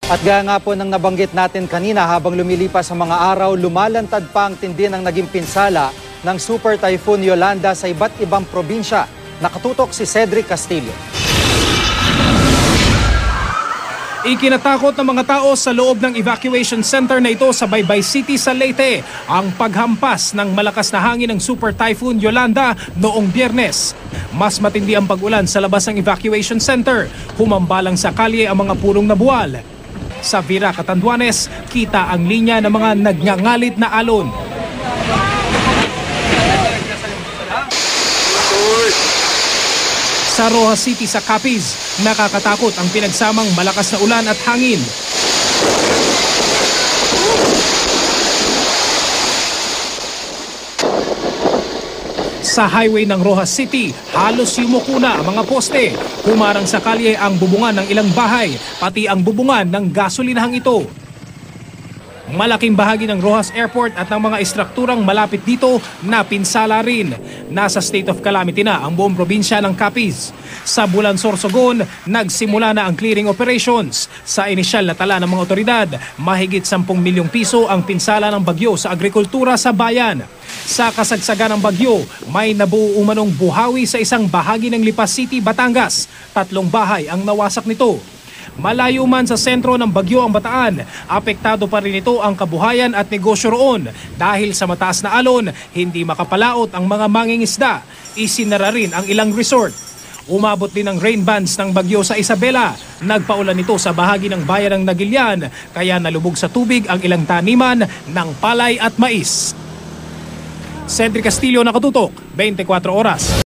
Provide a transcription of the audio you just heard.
At gaya nga po ng nabanggit natin kanina, habang lumilipas ang mga araw, lumalantad pa ang tindi ng naging pinsala ng Super Typhoon Yolanda sa iba't ibang probinsya. Nakatutok si Cedric Castillo. Ikinatakot ng mga tao sa loob ng evacuation center na ito sa Baybay City sa Leyte ang paghampas ng malakas na hangin ng Super Typhoon Yolanda noong Biyernes. Mas matindi ang pag-ulan sa labas ng evacuation center. Humambalang sa kalye ang mga punong nabuwal. Sa Vira, Catanduanes, kita ang linya ng mga nagngangalit na alon. Sa Rojas City sa Capiz, nakakatakot ang pinagsamang malakas na ulan at hangin. Sa highway ng Rojas City, halos yumuko na ang mga poste. Humarang sa kalye ang bubungan ng ilang bahay, pati ang bubungan ng gasolinahang ito. Malaking bahagi ng Rojas Airport at ng mga estrukturang malapit dito napinsala rin. Nasa state of calamity na ang buong probinsya ng Capiz. Sa Bulan, Sorsogon, nagsimula na ang clearing operations. Sa inisyal na tala ng mga otoridad, mahigit 10 milyong piso ang pinsala ng bagyo sa agrikultura sa bayan. Sa kasagsagan ng bagyo, may nabuo umanong buhawi sa isang bahagi ng Lipas City, Batangas. 3 bahay ang nawasak nito. Malayo man sa sentro ng bagyo ang Bataan, apektado pa rin ito ang kabuhayan at negosyo roon. Dahil sa mataas na alon, hindi makapalaot ang mga mangingisda. Isinara rin ang ilang resort. Umabot din ang rain bands ng bagyo sa Isabela. Nagpaulan ito sa bahagi ng bayan ng Nagilian, kaya nalubog sa tubig ang ilang taniman ng palay at mais. Cedric Castillo, nakatutok, 24 oras.